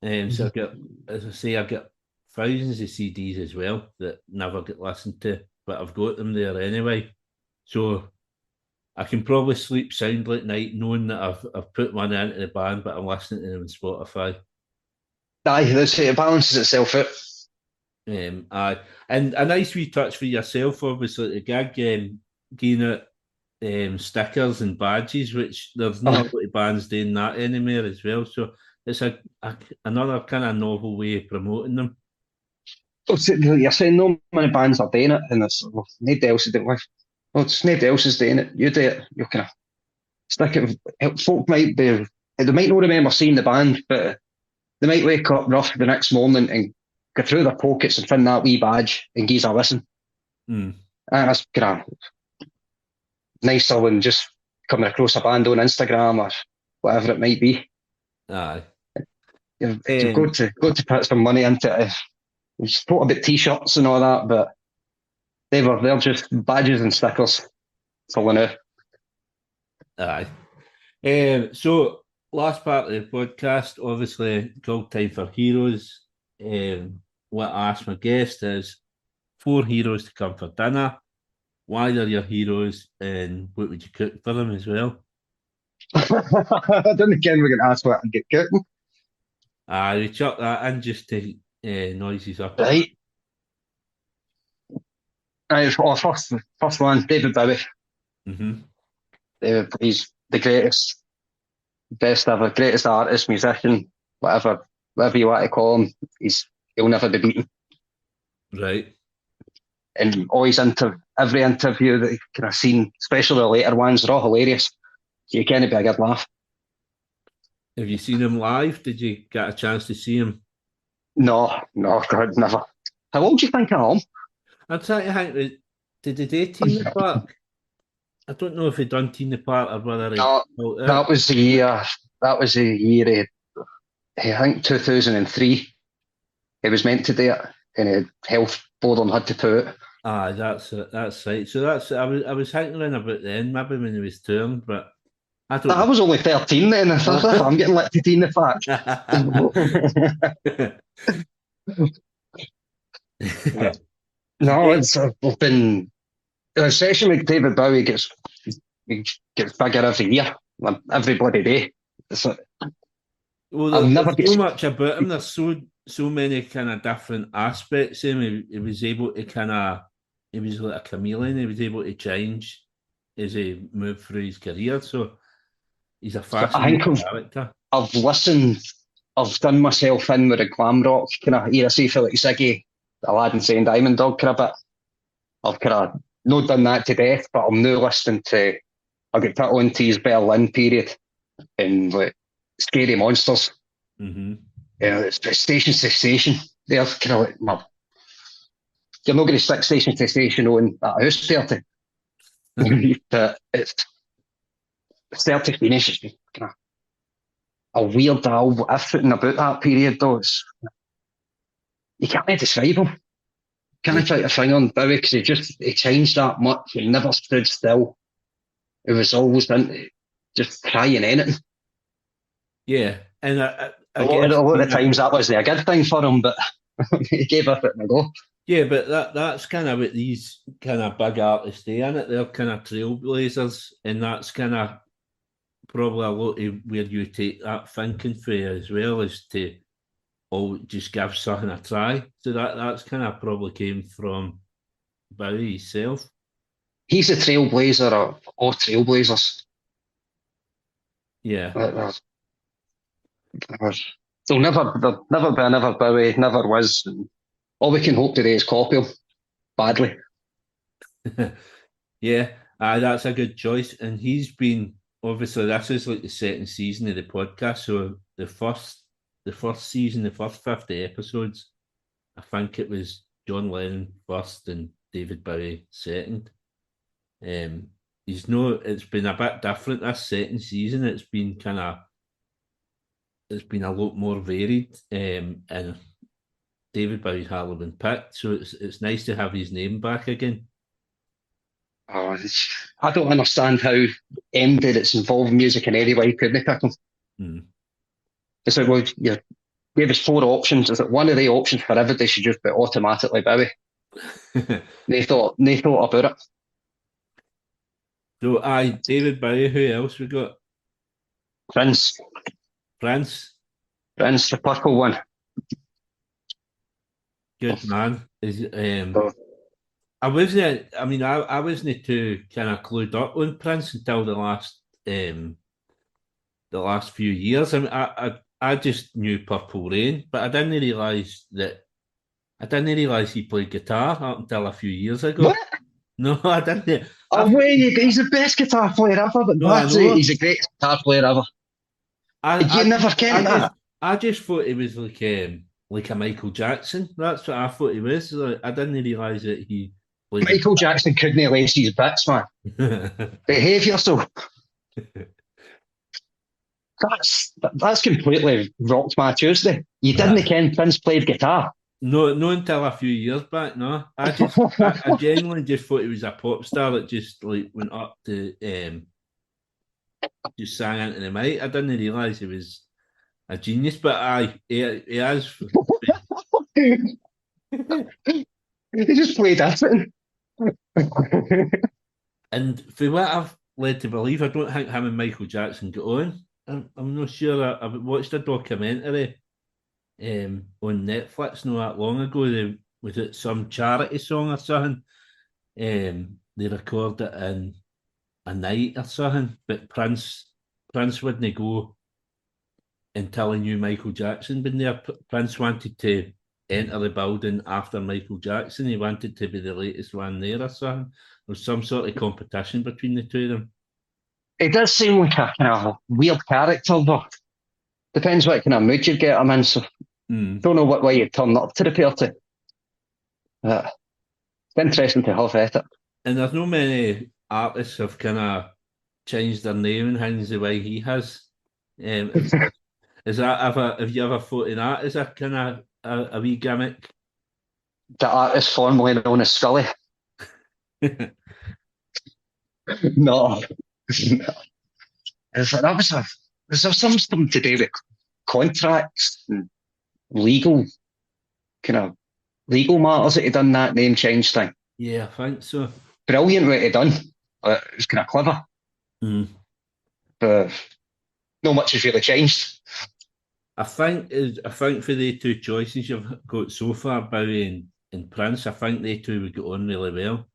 [SPEAKER 1] So I get, as I say, I get thousands of CDs as well that never get listened to, but I've got them there anyway. So I can probably sleep soundly at night knowing that I've put money into the band, but I'm listening to them on Spotify.
[SPEAKER 3] Aye, it balances itself out.
[SPEAKER 1] Aye, and a nice wee touch for yourself, obviously, the gig, giving out stickers and badges, which there's not a lot of bands doing that anymore as well. So it's another kind of novel way of promoting them.
[SPEAKER 3] You're saying no many bands are doing it, and it's nobody else is doing it. Well, it's nobody else is doing it. You do it. You kind of stick it. Folk might be, they might not remember seeing the band, but they might wake up rough the next morning and go through their pockets and find that wee badge and give a listen.
[SPEAKER 1] Mm.
[SPEAKER 3] And that's kind of nicer than just coming across a band on Instagram or whatever it might be.
[SPEAKER 1] Aye.
[SPEAKER 3] You've got to put some money into it. We spoke about t-shirts and all that, but they're just badges and stickers for now.
[SPEAKER 1] Aye. So last part of the podcast, obviously called Time for Heroes. What I asked my guest is 4 heroes to come for dinner. Why they're your heroes, and what would you cook for them as well?
[SPEAKER 3] I don't again we're going to ask what I get cooking.
[SPEAKER 1] We chuck that in just to noises up.
[SPEAKER 3] Right. First one, David Bowie.
[SPEAKER 1] Mm-hmm.
[SPEAKER 3] He's the greatest, best ever, greatest artist, musician, whatever you want to call him. He'll never be beaten.
[SPEAKER 1] Right.
[SPEAKER 3] And always every interview that I've seen, especially the later ones, they're all hilarious. You can't be a good laugh.
[SPEAKER 1] Have you seen him live? Did you get a chance to see him?
[SPEAKER 3] No, God, never. How old do you think I am?
[SPEAKER 1] I'm trying to think, did he do Teen the Park? I don't know if he done Teen the Park or whether he...
[SPEAKER 3] No, that was the year, I think 2003. He was meant to do it, and the health board on had to do it.
[SPEAKER 1] That's it. That's right. So I was hankering about then, maybe when he was touring, but I
[SPEAKER 3] I was only 13 then. I'm getting let to teen the fact. No, it's been a session with David Bowie gets bigger every year, every bloody day.
[SPEAKER 1] Well, there's so much about him. There's so many kind of different aspects. He was able to he was like a chameleon. He was able to change as he moved through his career. So he's a fascinating character.
[SPEAKER 3] I've done myself in with a glam rock kind of era, say for like Ziggy, Aladdin saying Diamond Dog kind of bit. I've kind of not done that to death, but I'm now listening to, I get put onto his Berlin period and like Scary Monsters.
[SPEAKER 1] Mm-hmm.
[SPEAKER 3] Yeah, it's station to station. They're kind of like, well, you're not going to stick station to station on at a house party. But it's 30 finish. Kind of a weird everything about that period though. You can't really describe him. Can't try to find on Bowie because he changed that much. He never stood still. He was always into just trying anything.
[SPEAKER 1] Yeah, and I
[SPEAKER 3] a lot of times that wasn't a good thing for him, but he gave up it a go.
[SPEAKER 1] Yeah, but that's kind of what these kind of big artists do, isn't it? They're kind of trailblazers, and that's kind of probably a lot of where you take that thinking for as well, is to just give something a try. So that's kind of probably came from Bowie himself.
[SPEAKER 3] He's a trailblazer of all trailblazers.
[SPEAKER 1] Yeah.
[SPEAKER 3] There'll never be another Bowie, never was. And all we can hope today is copy him badly.
[SPEAKER 1] Yeah, that's a good choice. And he's been, obviously, this is like the second season of the podcast. So the first season, the first 50 episodes, I think it was John Lennon first and David Bowie second. It's been a bit different this second season. It's been a lot more varied. And David Bowie's hardly been picked, so it's nice to have his name back again.
[SPEAKER 3] Oh, I don't understand how ended its involved music in any way couldn't pick him. It's like, well, you gave us 4 options. Is it one of the options for everybody should just be automatically Bowie? They thought about it.
[SPEAKER 1] So, David Bowie. Who else we got?
[SPEAKER 3] Prince, the purple one.
[SPEAKER 1] Good man.
[SPEAKER 3] So,
[SPEAKER 1] I wasn't too kind of clued up on Prince until the last few years. I mean, I just knew Purple Rain, but I didn't realise he played guitar up until a few years ago.
[SPEAKER 3] what?
[SPEAKER 1] No, I didn't.
[SPEAKER 3] Oh, wait, he's the best guitar player ever, but
[SPEAKER 1] No,
[SPEAKER 3] he's a great guitar player ever. You never ken that.
[SPEAKER 1] I just thought he was like a Michael Jackson. That's what I thought he was. I didn't realise that he played
[SPEAKER 3] Michael Jackson couldn't lace his bits, man. Behave yourself. That's completely rocked my Tuesday. You didn't ken Prince played guitar.
[SPEAKER 1] No, until a few years back. No, I genuinely just thought he was a pop star that just like went up to just sang into the mic. I didn't realise he was a genius, but he has.
[SPEAKER 3] He just played everything.
[SPEAKER 1] And for what I've led to believe, I don't think him and Michael Jackson got on. I'm not sure. I watched a documentary on Netflix not that long ago. Was it some charity song or something? They recorded it in a night or something, but Prince wouldn't go until he knew Michael Jackson been there. Prince wanted to enter the building after Michael Jackson. He wanted to be the latest one there or something. There was some sort of competition between the two of them.
[SPEAKER 3] It does seem like a kind of weird character, though. Depends what kind of mood you get him in. So, don't know what way you turn up to the party. It's interesting to have at it.
[SPEAKER 1] And there's no many artists have kind of changed their name and things the way he has. Is that have you ever thought of that as a kind of a wee gimmick?
[SPEAKER 3] The artist formerly known as Scully. No. Was there something to do with contracts and legal matters that he done that name change thing?
[SPEAKER 1] Yeah, I think so.
[SPEAKER 3] Brilliant what he done. It was kind of clever. But not much has really changed.
[SPEAKER 1] I think for the two choices you've got so far, Bowie and Prince, I think they two would get on really well.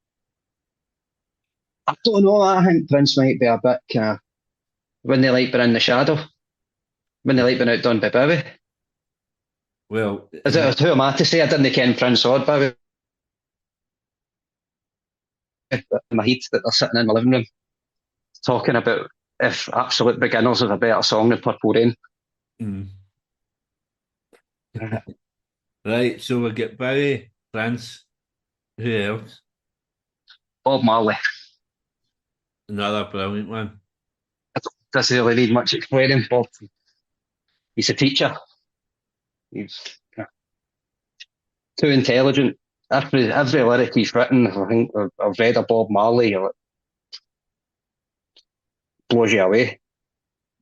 [SPEAKER 3] I don't know. I think Prince might be a bit kind of when they like being in the shadow, when they like being outdone by Bowie.
[SPEAKER 1] Well,
[SPEAKER 3] who am I to say? I didn't ken Prince or Bowie. In my head that they're sitting in my living room talking about if Absolute Beginners is a better song than Purple Rain.
[SPEAKER 1] Right, so we get Bowie, Prince, who else?
[SPEAKER 3] Bob Marley.
[SPEAKER 1] Another brilliant one.
[SPEAKER 3] Doesn't really need much explaining. Bob, he's a teacher. He's too intelligent. Every lyric he's written, I think I've read a Bob Marley, it blows you away.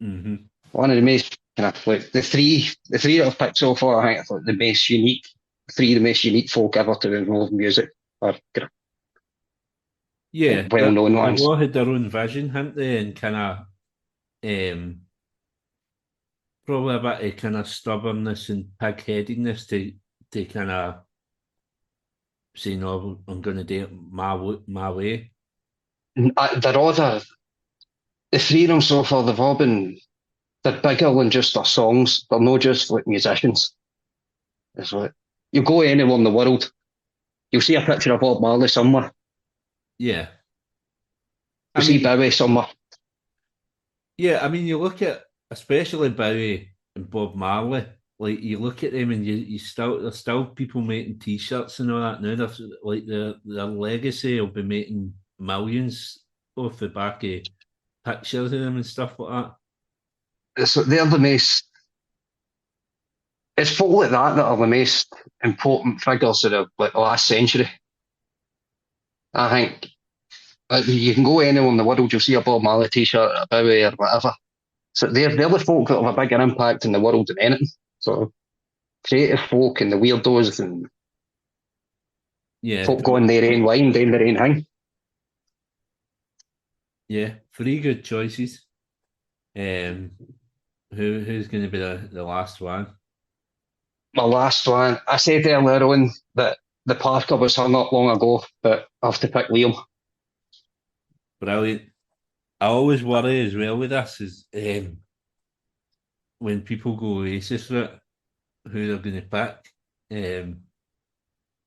[SPEAKER 3] One of the most kind of like the three that I've picked so far, I think it's like the most unique folk ever to involve music. Or well-known ones.
[SPEAKER 1] They all had their own vision, hadn't they? And kind of probably a bit of kind of stubbornness and pig-headedness to kind of say, no, I'm going to do it my way.
[SPEAKER 3] They're all the three of them so far, they've all been they're bigger than just their songs. They're not just like musicians. It's like you go anywhere in the world, you'll see a picture of Bob Marley somewhere.
[SPEAKER 1] Yeah.
[SPEAKER 3] You see Bowie somewhere.
[SPEAKER 1] Yeah, I mean, you look at especially Bowie and Bob Marley. Like you look at them, and there's still people making T-shirts and all that now. There's, like their legacy will be making millions off the back of pictures of them and stuff like that.
[SPEAKER 3] They're the most. It's folk like that are the most important figures of the last century. I think you can go anywhere in the world, you'll see a Bob Marley T-shirt, a Bowie or whatever. So they're the folk that have a bigger impact in the world than anything. So creative folk and the weirdos and
[SPEAKER 1] Yeah,
[SPEAKER 3] folk going their own line, doing their own thing.
[SPEAKER 1] yeah, three good choices. Who's going to be the last one?
[SPEAKER 3] My last one, I said earlier on that the Parker was hung up long ago, but I have to pick Liam.
[SPEAKER 1] Brilliant. I always worry as well with this is when people go Oasis route, who they're going to pick.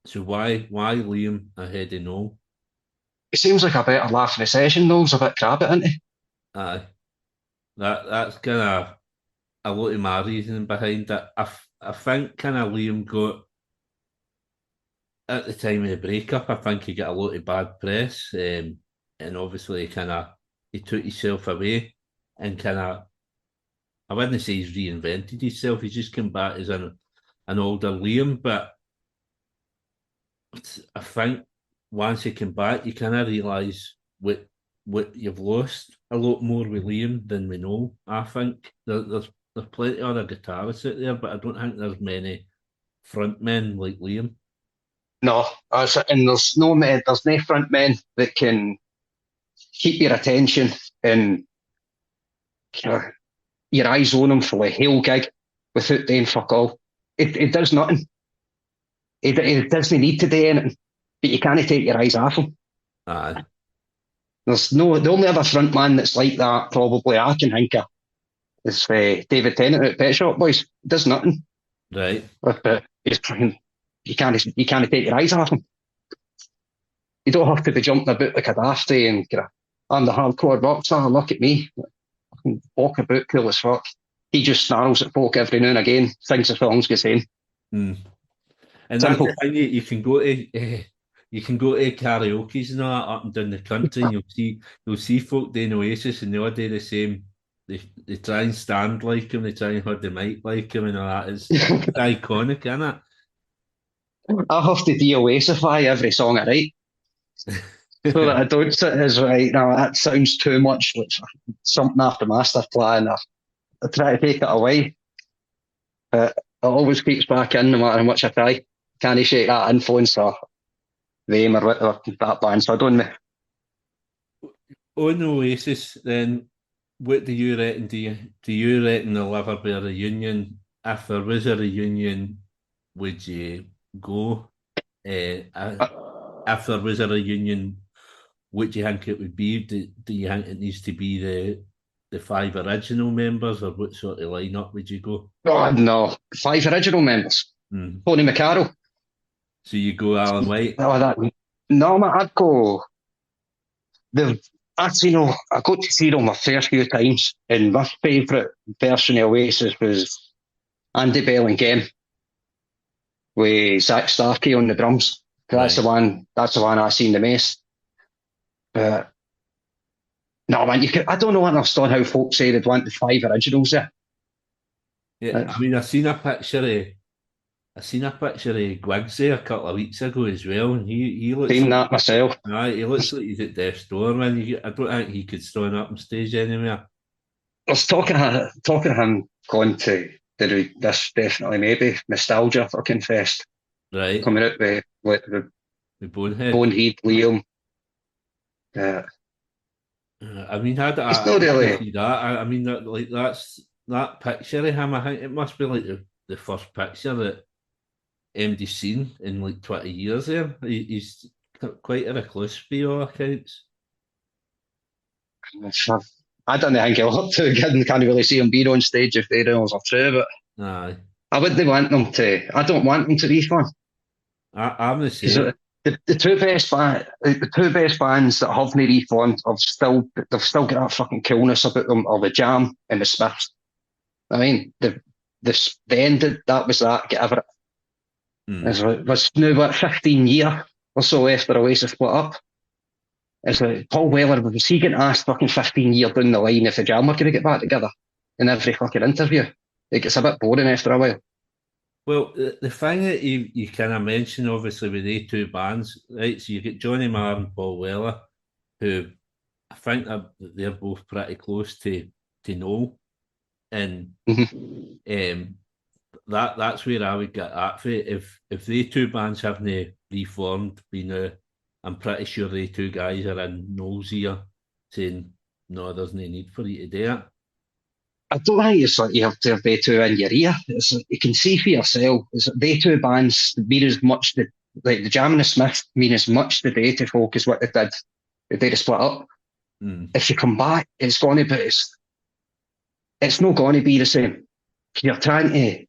[SPEAKER 1] So why Liam ahead of Noel?
[SPEAKER 3] It seems like a better laugh in the session. Noel's a bit crabby, isn't he?
[SPEAKER 1] Aye, that's kind of a lot of my reasoning behind it. I think kind of Liam got at the time of the breakup. I think he got a lot of bad press, and obviously he took himself away and I wouldn't say he's reinvented himself. He's just come back as an older Liam, but I think once he came back, you kind of realise what you've lost a lot more with Liam than we know. I think there's plenty of other guitarists out there, but I don't think there's many frontmen like Liam.
[SPEAKER 3] No, and there's no front men that can keep your attention and your eyes on him for the whole gig without doing fuck all. It does nothing. It doesn't need to do anything, but you can't take your eyes off him.
[SPEAKER 1] Aye.
[SPEAKER 3] The only other front man that's like that probably I can think of is David Tennant at Pet Shop Boys. Does nothing.
[SPEAKER 1] Right.
[SPEAKER 3] But he's trying. You can't take your eyes off him. You don't have to be jumping about like a dafty and I'm the hardcore rock star. Look at me. I can walk about cool as fuck. He just snarls at folk every now and again, sings the songs, gets in.
[SPEAKER 1] Mm. And
[SPEAKER 3] Simple.
[SPEAKER 1] that's the thing, you can go to karaoke's and all that up and down the country, and you'll see folk doing Oasis, and they all do the same. They try and stand like him, they try and hold the mic like him, and all that. It's iconic, isn't it?
[SPEAKER 3] I have to de-Oasify every song I write. So that I don't sit as right now, that sounds too much like something after master plan. I try to take it away. But it always creeps back in no matter how much I try. Can't shake that influence or them or whatever that band. So I don't.
[SPEAKER 1] On Oasis, then, what do you reckon? Do you reckon there'll ever be a reunion? If there was a reunion, would you go? If there was a reunion, what do you think it would be? Do you think it needs to be the five original members, or what sort of lineup would you go?
[SPEAKER 3] Oh no, 5 original members. Tony McCarroll.
[SPEAKER 1] So you go Alan White?
[SPEAKER 3] Oh, that. No, man, I'd go. I got to see them a fair few times, and my favourite version of Oasis was Andy Bellingham with Zach Starkey on the drums. That's the one. That's the one I've seen the most. But no, man, I don't know understand how folks say they'd want the 5 originals there.
[SPEAKER 1] Yeah, I mean, I seen a picture of Gwigs there a couple of weeks ago as well, and he looks.
[SPEAKER 3] Seen that myself.
[SPEAKER 1] Right, he looks like he's at death's door, man. I don't think he could stand up on stage anywhere.
[SPEAKER 3] I was talking to him going to this definitely maybe nostalgia fucking fest.
[SPEAKER 1] Right.
[SPEAKER 3] Coming out with
[SPEAKER 1] Bonehead,
[SPEAKER 3] Liam.
[SPEAKER 1] I mean,
[SPEAKER 3] it's not really
[SPEAKER 1] see that. I mean, that picture of him. I think it must be like the first picture that MD's seen in like 20 years. There, he's quite a recluse by all accounts.
[SPEAKER 3] I don't think he'll up to again. Can't really see him being on stage if they rules are true, but
[SPEAKER 1] Aye.
[SPEAKER 3] I wouldn't want them to. I don't want them to refund.
[SPEAKER 1] I'm the
[SPEAKER 3] Because
[SPEAKER 1] same.
[SPEAKER 3] the two best bands that haven't reformed they've still got that fucking coolness about them, or the Jam and the Smiths. I mean, the end of that was that. Get over it. There's now what 15 years or so after Oasis split up. It's like Paul Weller, was he getting asked fucking 15 years down the line if the Jam were going to get back together in every fucking interview? It gets a bit boring after a while.
[SPEAKER 1] Well, the thing that you kind of mentioned, obviously, with the two bands, right? So you get Johnny Marr and Paul Weller, who I think they're both pretty close to Noel, and that's where I would get at for it. If they two bands haven't reformed by now, I'm pretty sure they two guys are in Noel's ear saying, no, there's no need for you to do it.
[SPEAKER 3] I don't think it's like you have to have they two in your ear. It's like you can see for yourself. It's like they two bands mean as much like the Jam and the Smiths mean as much today to folk as what they did the day they split up. If you come back, it's going to be it's not going to be the same. You're trying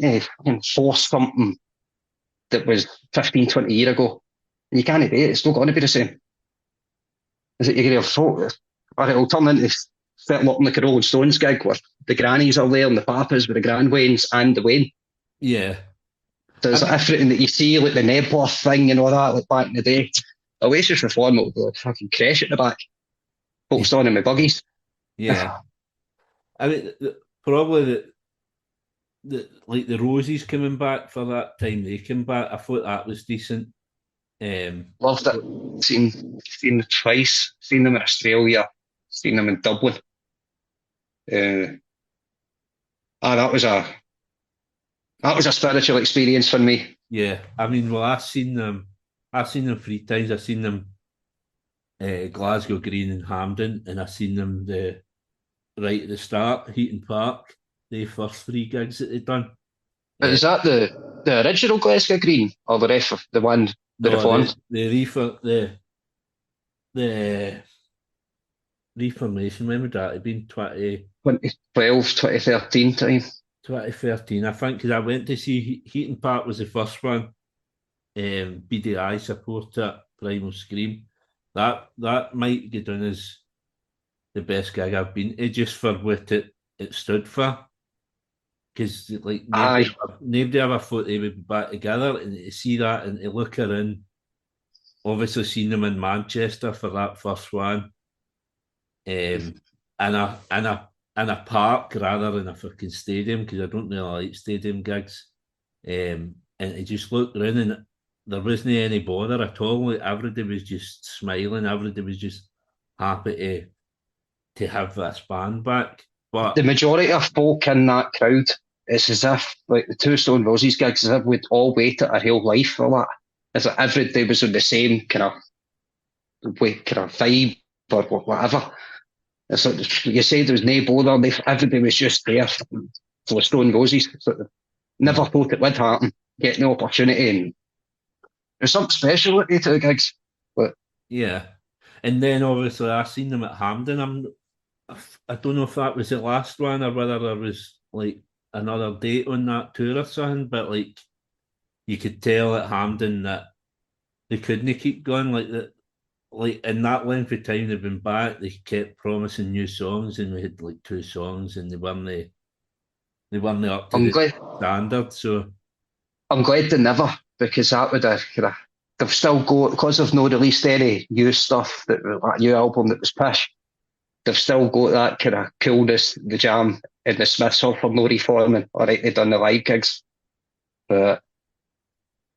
[SPEAKER 3] to force something that was 15, 20 years ago. And you can't do it. It's not going to be the same. Is it you're going to have folk, or it'll turn into settle up in like a Rolling Stones gig where the grannies are there and the papas with the grand Waynes and the Wayne.
[SPEAKER 1] Yeah.
[SPEAKER 3] There's everything that you see, like the Nebula thing and all that, like back in the day. Oasis Reform will be like fucking crash at the back. Folks on in my buggies.
[SPEAKER 1] Yeah. I mean, probably the Roses coming back for that time they came back. I thought that was decent.
[SPEAKER 3] Loved it. Seen them twice. Seen them in Australia. Seen them in Dublin. That was a spiritual experience for me.
[SPEAKER 1] Yeah, I mean, well, I've seen them 3 times. I've seen them Glasgow Green and Hampden, and I've seen them right at the start, Heaton Park, the first 3 gigs that they've done.
[SPEAKER 3] Is that the original Glasgow Green or the one that reformed?
[SPEAKER 1] The reformation. When would that have been?
[SPEAKER 3] 2012, 2013 time.
[SPEAKER 1] 2013, I think, because I went to see Heaton Park was the first one. BDI support it, Primal Scream. That might go down as the best gig I've been to, just for what it stood for. Because like nobody ever thought they would be back together, and to see that and to look around, obviously seen them in Manchester for that first one, in a park rather than a fucking stadium, because I don't really like stadium gigs. And I just looked around and there wasn't any bother at all. Like, everybody was just smiling. Everybody was just happy to have this band back. But
[SPEAKER 3] the majority of folk in that crowd, it's as if like the two Stone Roses gigs, as if we'd all waited our whole life for that. It's like every day was on the same kind of vibe or whatever. It's like you said, there was no bother. Everybody was just there for the Stone Roses. So never thought it would happen. Getting the opportunity, and there's something special at the two gigs. But
[SPEAKER 1] yeah, and then obviously I seen them at Hampden. I don't know if that was the last one or whether there was like another date on that tour or something, but like you could tell at Hampden that they couldn't keep going like that. Like in that length of time they've been back, they kept promising new songs, and we had like 2 songs, and they weren't up to the standard. So
[SPEAKER 3] I'm glad they never, because that would have they've still got, because they've not released any new stuff, that new album that was pish. They've still got that kind of coolness, the Jam and the Smiths offer no reforming. All right, they've done the live gigs, but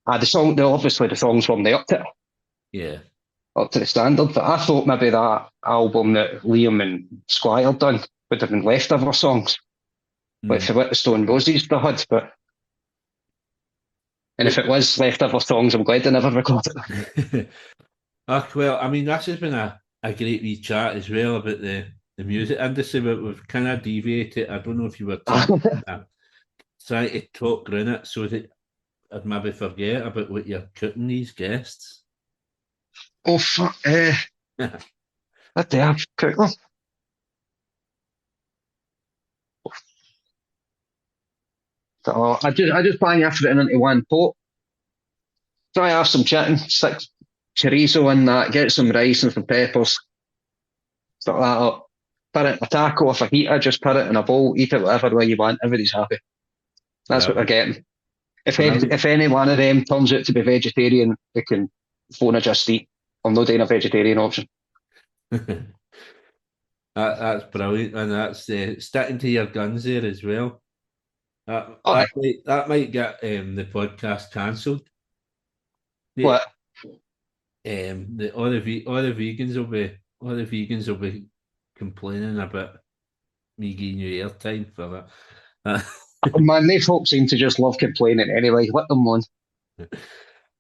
[SPEAKER 3] obviously the songs weren't up to it.
[SPEAKER 1] Yeah.
[SPEAKER 3] Up to the standard. But I thought maybe that album that Liam and Squire done would have been leftover songs. Like for what the Stone Roses they had, and if it was leftover songs, I'm glad they never recorded it.
[SPEAKER 1] Well, I mean, this has been a great wee chat as well about the music industry, but we've kind of deviated. I don't know if you were trying to talk around it so that I'd maybe forget about what you're cutting these guests.
[SPEAKER 3] Oh, fuck. I do have cooked them. So I just bang everything into one pot. Try have some chicken, stick chorizo in that, get some rice and some peppers, stuff that up. Put it in a taco, a fajita, just put it in a bowl, eat it whatever way you want, everybody's happy. That's what they're getting. If any one of them turns out to be vegetarian, they can phone a Just Eat. I'm not doing a vegetarian option.
[SPEAKER 1] That's brilliant, and that's sticking to your guns there as well. That might get the podcast cancelled.
[SPEAKER 3] What?
[SPEAKER 1] All the vegans will be complaining about me giving you airtime for that.
[SPEAKER 3] Man, they folks seem to just love complaining anyway. Let them alone.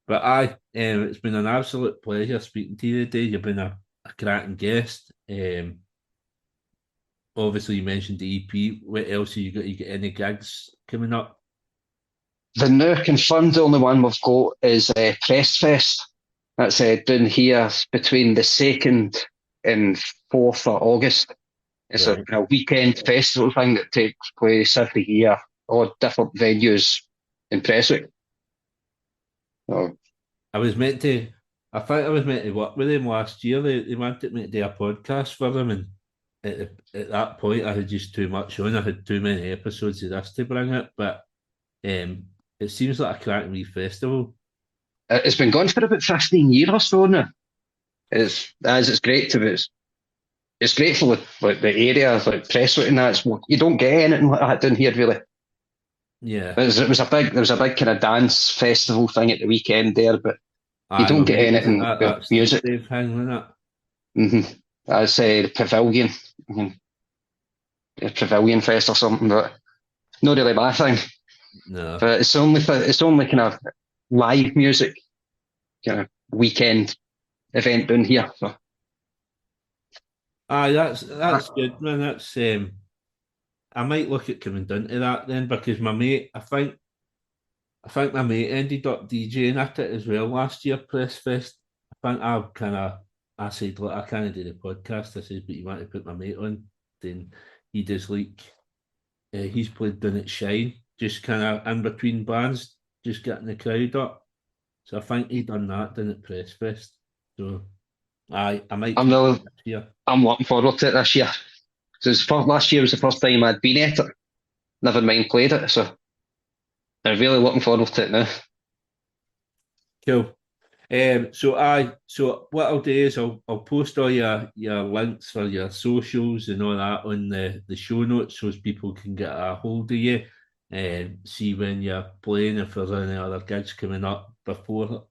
[SPEAKER 1] But it's been an absolute pleasure speaking to you today. You've been a cracking guest. Obviously, you mentioned the EP. What else have you got? You got any gigs coming up?
[SPEAKER 3] The now confirmed, the only one we've got is Press Fest. That's down here between the 2nd and 4th of August. It's a weekend festival thing that takes place every year, all different venues in Prestwick. So,
[SPEAKER 1] I think I was meant to work with them last year. They wanted me to do a podcast for them, and at that point, I had just too much on. I had too many episodes of this to bring it, but it seems like a cracking wee festival.
[SPEAKER 3] It's been going for about 15 years or so now. It's great to be. It's great for like the area, like Prestwick and that. You don't get anything like that down here, really.
[SPEAKER 1] Yeah,
[SPEAKER 3] there was a big kind of dance festival thing at the weekend there, but you don't get anything with music.
[SPEAKER 1] Thing, isn't it?
[SPEAKER 3] Mm-hmm. I'd say the Pavilion, the Pavilion Fest or something, but not really my thing.
[SPEAKER 1] No,
[SPEAKER 3] but it's only kind of live music, kind of weekend event down here. So.
[SPEAKER 1] That's good, man. That's I might look at coming down to that then, because my mate, I think my mate ended up DJing at it as well last year, Press Fest. I think I said, look, I can't do the podcast. I said, but you want to put my mate on? Then he does he's played down at Shine, just kind of in between bands, just getting the crowd up. So I think he done that down at Press Fest. So I might.
[SPEAKER 3] I'm looking forward to it this year. Last year was the first time I'd been at it. Never mind played it, so I'm really looking forward to it now.
[SPEAKER 1] Cool. So what I'll do is I'll post all your links for your socials and all that on the show notes, so people can get a hold of you and see when you're playing, if there's any other gigs coming up before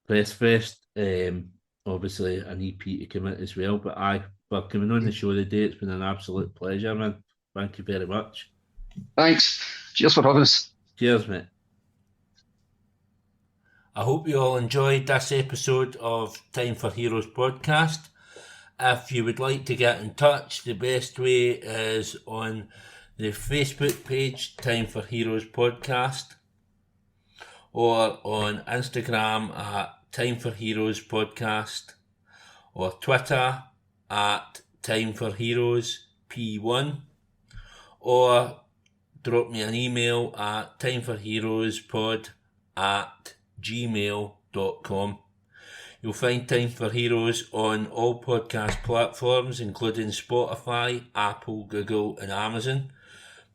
[SPEAKER 1] Press Fest. Obviously an EP to come out as well. But for coming on the show today, it's been an absolute pleasure, man. Thank you very much.
[SPEAKER 3] Thanks. Cheers for having us.
[SPEAKER 1] Cheers, mate. I hope you all enjoyed this episode of Time for Heroes podcast. If you would like to get in touch, the best way is on the Facebook page, Time for Heroes podcast, or on Instagram at Time for Heroes podcast, or Twitter at Time for Heroes P1, or drop me an email at timeforheroespod@gmail.com. You'll find Time for Heroes on all podcast platforms, including Spotify, Apple, Google and Amazon.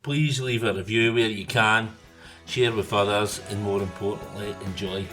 [SPEAKER 1] Please leave a review where you can, share with others, and more importantly, enjoy.